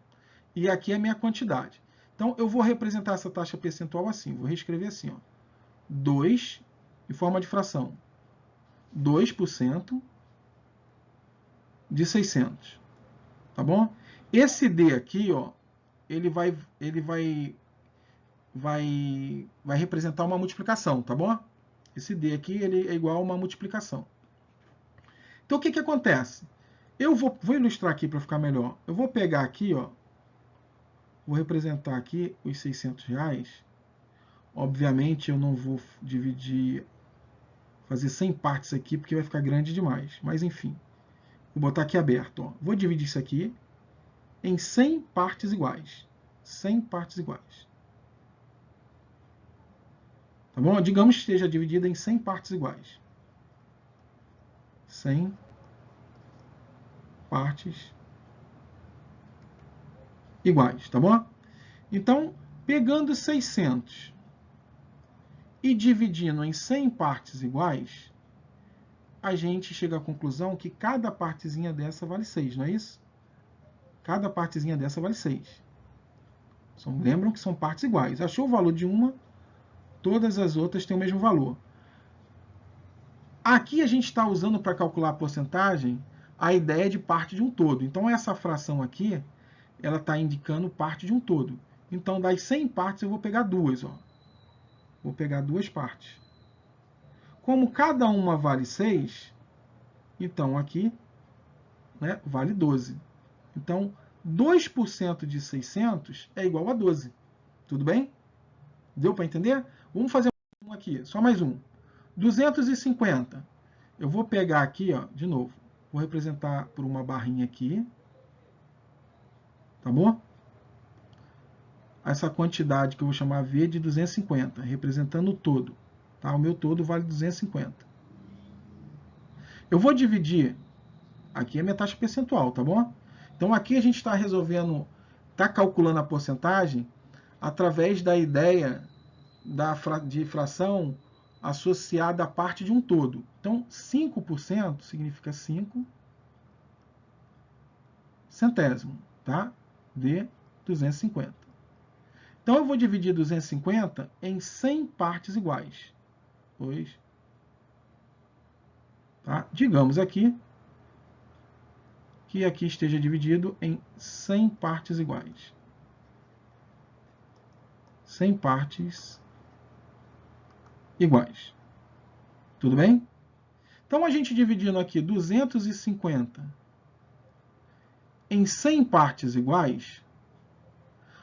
Speaker 1: E aqui é a minha quantidade. Então, eu vou representar essa taxa percentual assim. Vou reescrever assim, ó. 2, em forma de fração. 2% de 600. Tá bom? Esse D aqui, ó, ele vai representar uma multiplicação, tá bom? Esse D aqui ele é igual a uma multiplicação. Então, o que acontece? Eu vou ilustrar aqui para ficar melhor. Eu vou pegar aqui, ó, vou representar aqui os R$600. Obviamente, eu não vou dividir, fazer 100 partes aqui, porque vai ficar grande demais. Mas, enfim, vou botar aqui aberto. Ó. Vou dividir isso aqui em 100 partes iguais. 100 partes iguais. Tá bom? Digamos que esteja dividida em 100 partes iguais. 100 partes iguais, tá bom? Então, pegando 600 e dividindo em 100 partes iguais, a gente chega à conclusão que cada partezinha dessa vale 6, não é isso? Cada partezinha dessa vale 6. Lembram que são partes iguais. Achou o valor de uma, todas as outras têm o mesmo valor. Aqui a gente está usando para calcular a porcentagem a ideia de parte de um todo. Então, essa fração aqui, ela está indicando parte de um todo. Então, das 100 partes, eu vou pegar duas. Ó. Vou pegar duas partes. Como cada uma vale 6, então aqui, né, vale 12. Então, 2% de 600 é igual a 12. Tudo bem? Deu para entender? Vamos fazer um aqui, só mais um. 250. Eu vou pegar aqui, ó, de novo. Vou representar por uma barrinha aqui. Tá bom? Essa quantidade que eu vou chamar V de 250, representando o todo. Tá? O meu todo vale 250. Eu vou dividir. Aqui é a minha taxa percentual, tá bom? Então aqui a gente está resolvendo, está calculando a porcentagem através da ideia de fração associada à parte de um todo. Então, Então, 5% significa 5 centésimo, tá? De 250. Então, eu vou dividir 250 em 100 partes iguais. 2. Tá? Digamos aqui que aqui esteja dividido em 100 partes iguais. 100 partes iguais. Tudo bem? Então, a gente dividindo aqui 250 em 100 partes iguais.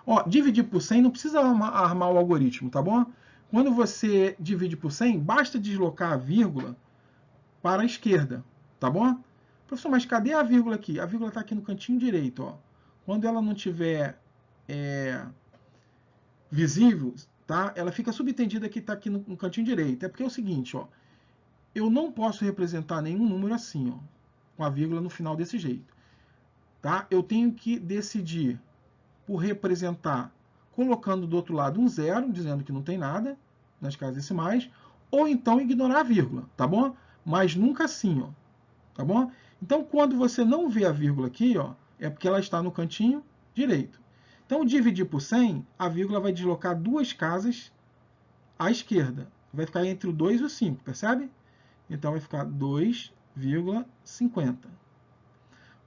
Speaker 1: Ó, dividir por 100 não precisa armar o algoritmo, tá bom? Quando você divide por 100, basta deslocar a vírgula para a esquerda, tá bom? Professor, mas cadê a vírgula aqui? A vírgula está aqui no cantinho direito, ó. Quando ela não tiver visível, tá? Ela fica subentendida que está aqui no cantinho direito. É porque é o seguinte, ó. Eu não posso representar nenhum número assim, ó, com a vírgula no final desse jeito, tá? Eu tenho que decidir por representar colocando do outro lado um zero, dizendo que não tem nada nas casas decimais, ou então ignorar a vírgula, tá bom? Mas nunca assim, ó, tá bom? Então, quando você não vê a vírgula aqui, ó, é porque ela está no cantinho direito. Então, dividir por 100, a vírgula vai deslocar 2 casas à esquerda. Vai ficar entre o 2 e o 5, percebe? Então, vai ficar 2,50.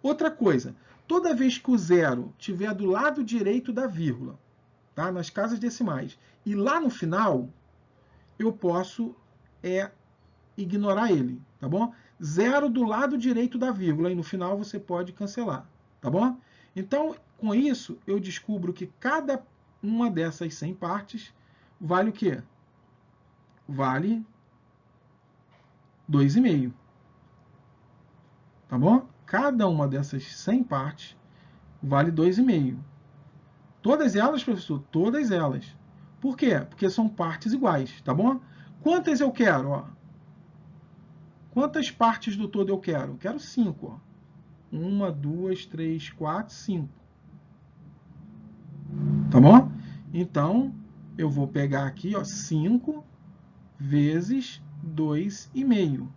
Speaker 1: Outra coisa, toda vez que o zero estiver do lado direito da vírgula, tá? Nas casas decimais, e lá no final, eu posso ignorar ele, tá bom? Zero do lado direito da vírgula, e no final você pode cancelar, tá bom? Então, com isso, eu descubro que cada uma dessas 100 partes vale o quê? Vale 2,5. Tá bom? Cada uma dessas 100 partes vale 2,5. Todas elas, professor? Todas elas. Por quê? Porque são partes iguais, tá bom? Quantas eu quero? Ó? Quantas partes do todo eu quero? Eu quero 5. Ó. 1, 2, 3, 4, 5. Tá bom? Então, eu vou pegar aqui, ó, 5 vezes 2,5.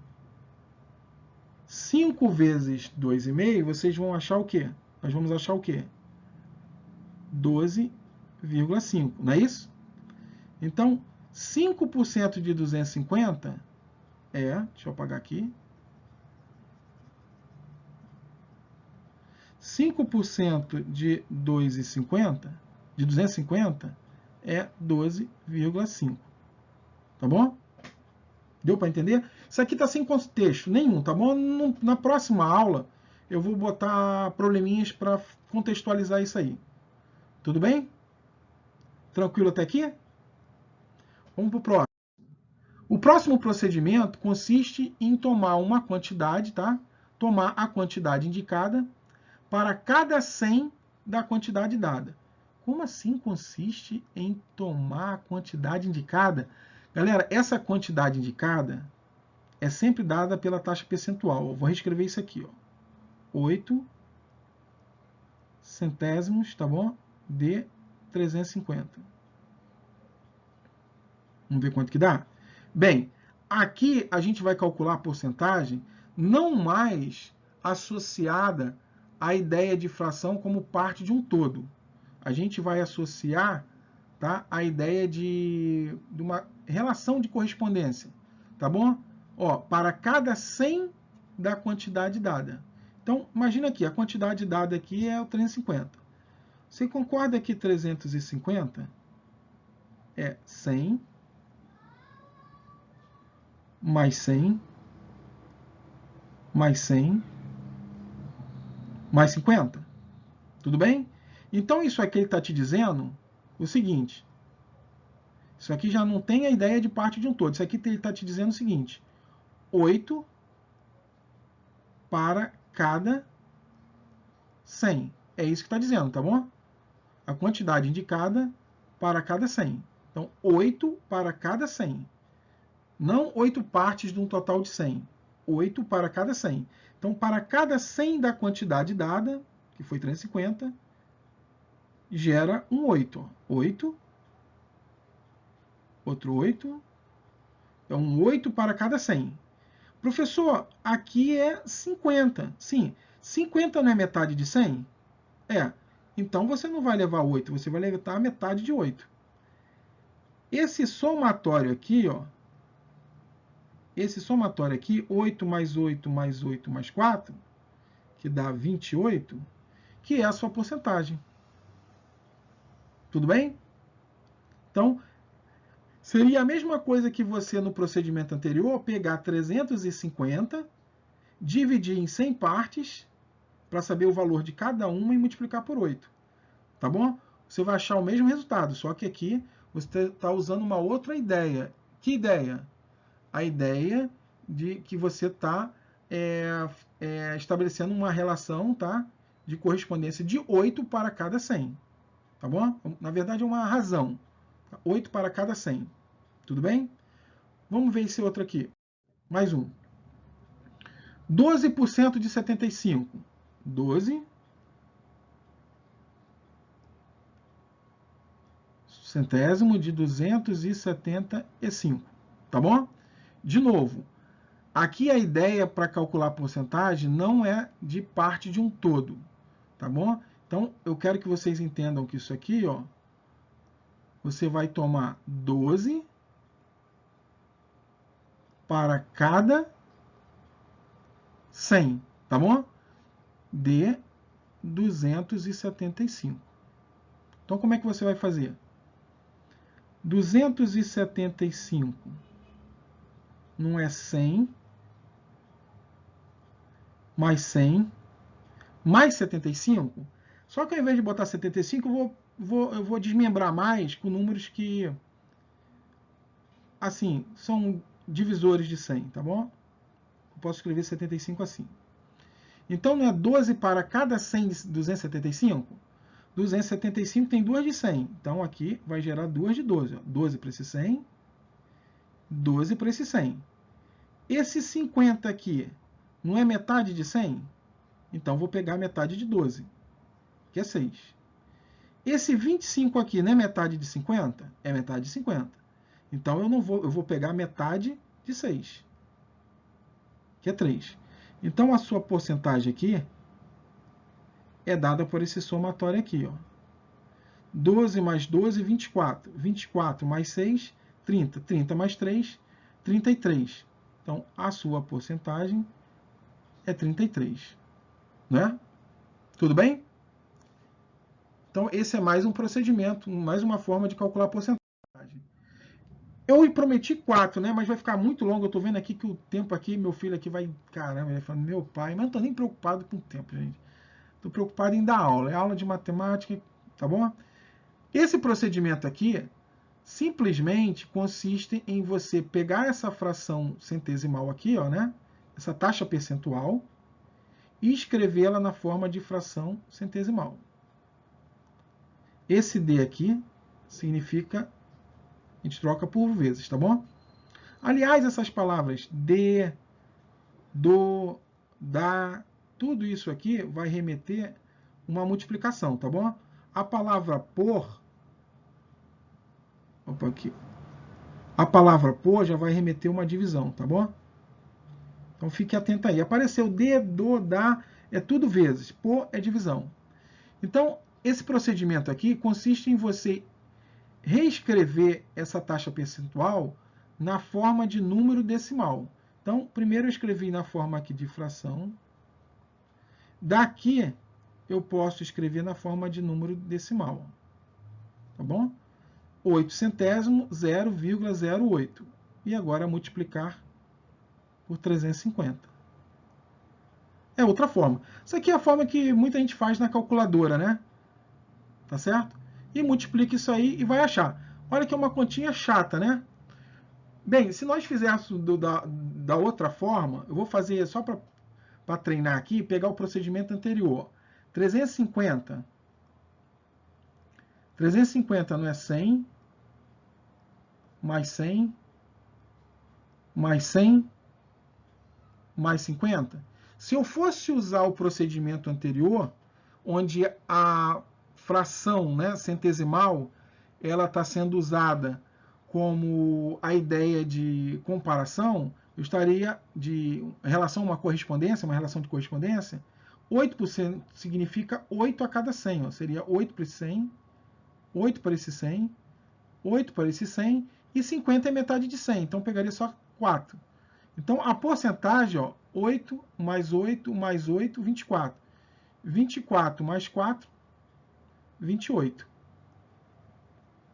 Speaker 1: 5 vezes 2,5, vocês vão achar o quê? Nós vamos achar o quê? 12,5, não é isso? Então, 5% de 250 deixa eu apagar aqui, 5% de 2,50, de 250 é 12,5, tá bom? Deu para entender? Isso aqui está sem contexto nenhum, tá bom? Na próxima aula, eu vou botar probleminhas para contextualizar isso aí. Tudo bem? Tranquilo até aqui? Vamos para o próximo. O próximo procedimento consiste em tomar uma quantidade, tá? Tomar a quantidade indicada para cada 100 da quantidade dada. Como assim consiste em tomar a quantidade indicada? Galera, essa quantidade indicada é sempre dada pela taxa percentual. Eu vou reescrever isso aqui, ó. 8 centésimos, tá bom? De 350. Vamos ver quanto que dá? Bem, aqui a gente vai calcular a porcentagem não mais associada à ideia de fração como parte de um todo. A gente vai associar, tá, a ideia de uma relação de correspondência, tá bom? Ó, para cada 100 da quantidade dada. Então, imagina aqui, a quantidade dada aqui é o 350. Você concorda que 350 é 100 mais 100 mais 100 mais 50? Tudo bem? Então, isso aqui ele está te dizendo o seguinte. Isso aqui já não tem a ideia de parte de um todo. Isso aqui ele está te dizendo o seguinte. 8 para cada 100. É isso que está dizendo, tá bom? A quantidade indicada para cada 100. Então, 8 para cada 100. Não 8 partes de um total de 100. 8 para cada 100. Então, para cada 100 da quantidade dada, que foi 350, gera um 8. 8, outro 8. Então, um 8 para cada 100. Professor, aqui é 50. Sim, 50 não é metade de 100? É. Então você não vai levar 8, você vai levar a metade de 8. Esse somatório aqui, ó, esse somatório aqui, 8 mais 8 mais 8 mais 4, que dá 28, que é a sua porcentagem. Tudo bem? Então, seria a mesma coisa que você, no procedimento anterior, pegar 350, dividir em 100 partes, para saber o valor de cada uma e multiplicar por 8. Tá bom? Você vai achar o mesmo resultado, só que aqui você está usando uma outra ideia. Que ideia? A ideia de que você está estabelecendo uma relação, tá, de correspondência de 8 para cada 100. Tá bom? Na verdade, é uma razão. 8 para cada 100. Tudo bem? Vamos ver esse outro aqui. Mais um. 12% de 75. 12 centésimo de 275. Tá bom? De novo, aqui a ideia para calcular a porcentagem não é de parte de um todo. Tá bom? Então, eu quero que vocês entendam que isso aqui, ó, você vai tomar 12 para cada 100, tá bom? De 275. Então, como é que você vai fazer? 275 não é 100, mais 100, mais 75. Só que ao invés de botar 75, eu vou desmembrar mais com números que, assim, são divisores de 100, tá bom? Eu posso escrever 75 assim. Então, não é 12 para cada 100 de 275? 275 tem 2 de 100. Então, aqui vai gerar 2 de 12. Ó. 12 para esse 100, 12 para esse 100. Esse 50 aqui não é metade de 100? Então, vou pegar metade de 12, que é 6. Esse 25 aqui não é metade de 50? É metade de 50. Então, eu vou pegar metade de 6, que é 3. Então, a sua porcentagem aqui é dada por esse somatório aqui. Ó. 12 mais 12, 24. 24 mais 6, 30. 30 mais 3, 33. Então, a sua porcentagem é 33. Né? Tudo bem? Então, esse é mais um procedimento, mais uma forma de calcular a porcentagem. Eu prometi 4, né? Mas vai ficar muito longo. Eu estou vendo aqui que o tempo aqui, meu filho aqui vai... Caramba, ele vai falando, meu pai... Mas não estou nem preocupado com o tempo, gente. Estou preocupado em dar aula. É aula de matemática, tá bom? Esse procedimento aqui simplesmente consiste em você pegar essa fração centesimal aqui, ó, né? Essa taxa percentual, e escrevê-la na forma de fração centesimal. Esse D aqui significa, a gente troca por vezes, tá bom? Aliás, essas palavras de, do, da, tudo isso aqui vai remeter uma multiplicação, tá bom? A palavra por, opa, aqui. A palavra por já vai remeter uma divisão, tá bom? Então fique atento aí. Apareceu de, do, da, é tudo vezes. Por é divisão. Então, esse procedimento aqui consiste em você reescrever essa taxa percentual na forma de número decimal. Então, primeiro eu escrevi na forma aqui de fração. Daqui, eu posso escrever na forma de número decimal. Tá bom? 8 centésimo, 0,08. E agora multiplicar por 350. É outra forma. Isso aqui é a forma que muita gente faz na calculadora, né? Tá certo? E multiplica isso aí e vai achar. Olha que é uma continha chata, né? Bem, se nós fizéssemos da outra forma, eu vou fazer só para treinar aqui, pegar o procedimento anterior. 350. 350 não é 100, mais 100, mais 100, mais 50. Se eu fosse usar o procedimento anterior, onde a fração, né, centesimal, ela está sendo usada como a ideia de comparação, eu estaria em relação a uma correspondência, uma relação de correspondência, 8% significa 8 a cada 100. Ó. Seria 8 para esse 100, 8 para esse 100, 8 para esse 100 e 50 é metade de 100. Então, eu pegaria só 4. Então, a porcentagem, ó, 8 mais 8 mais 8, 24. 24 mais 4, 28.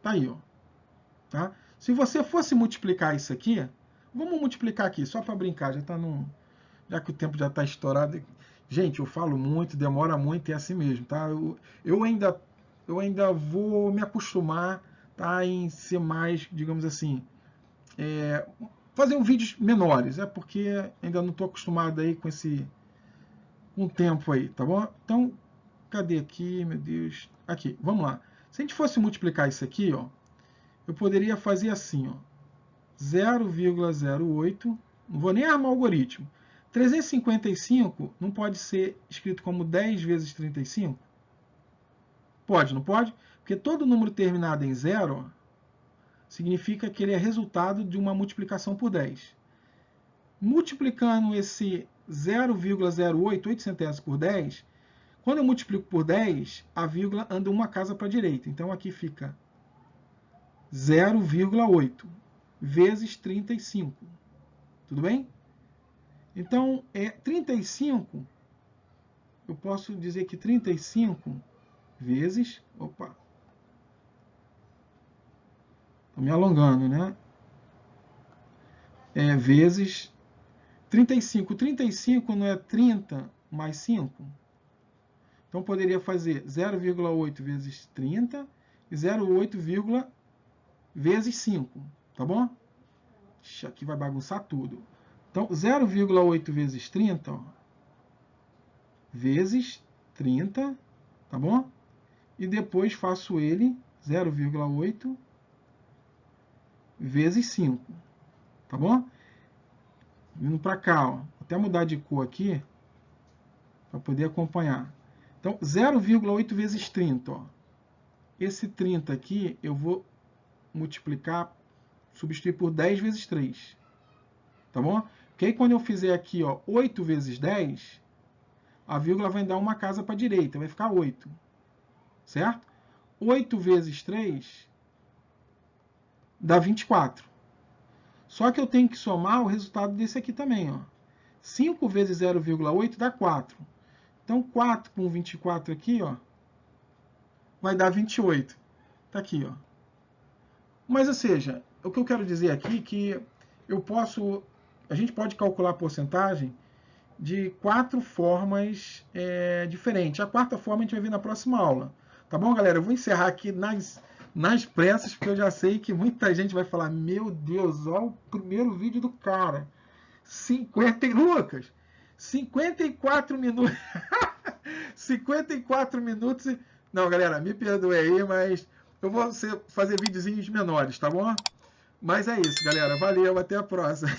Speaker 1: Tá aí, ó. Tá? Se você fosse multiplicar isso aqui, vamos multiplicar aqui, só para brincar, já que o tempo já está estourado. Gente, eu falo muito, demora muito, é assim mesmo, tá? Eu ainda vou me acostumar, tá, em ser mais, digamos assim, fazer vídeos menores, porque ainda não estou acostumado aí com esse tempo aí, tá bom? Então, cadê aqui, meu Deus? Aqui, vamos lá. Se a gente fosse multiplicar isso aqui, ó, eu poderia fazer assim, ó, 0,08, não vou nem armar o algoritmo. 355 não pode ser escrito como 10 vezes 35? Pode, não pode? Porque todo número terminado em 0 significa que ele é resultado de uma multiplicação por 10. Multiplicando esse 0,08 centésimos por 10, quando eu multiplico por 10, a vírgula anda uma casa para a direita. Então aqui fica 0,8 vezes 35. Tudo bem? Então, 35, eu posso dizer que 35 vezes... Opa! Estou me alongando, né? Vezes 35. 35 não é 30 mais 5? Então, poderia fazer 0,8 vezes 30 e 0,8 vezes 5. Tá bom? Ixi, aqui vai bagunçar tudo. Então, 0,8 vezes 30, ó, vezes 30, tá bom? E depois faço ele 0,8 vezes 5, tá bom? Vindo para cá, ó, vou até mudar de cor aqui, para poder acompanhar. Então, 0,8 vezes 30, ó. Esse 30 aqui, eu vou multiplicar, substituir por 10 vezes 3, tá bom? Porque aí quando eu fizer aqui, ó, 8 vezes 10, a vírgula vai dar uma casa para a direita, vai ficar 8. Certo? 8 vezes 3 dá 24. Só que eu tenho que somar o resultado desse aqui também. Ó. 5 vezes 0,8 dá 4. Então, 4 com 24 aqui, ó, vai dar 28. Tá aqui, ó. Mas, ou seja, o que eu quero dizer aqui é que a gente pode calcular a porcentagem de 4 formas diferentes. A quarta forma a gente vai ver na próxima aula. Tá bom, galera? Eu vou encerrar aqui nas pressas, porque eu já sei que muita gente vai falar: meu Deus, olha o primeiro vídeo do cara. 54 minutos. 54 minutos. Não, galera, me perdoe aí, mas eu vou fazer videozinhos menores, tá bom? Mas é isso, galera. Valeu, até a próxima.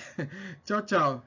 Speaker 1: Tchau, tchau.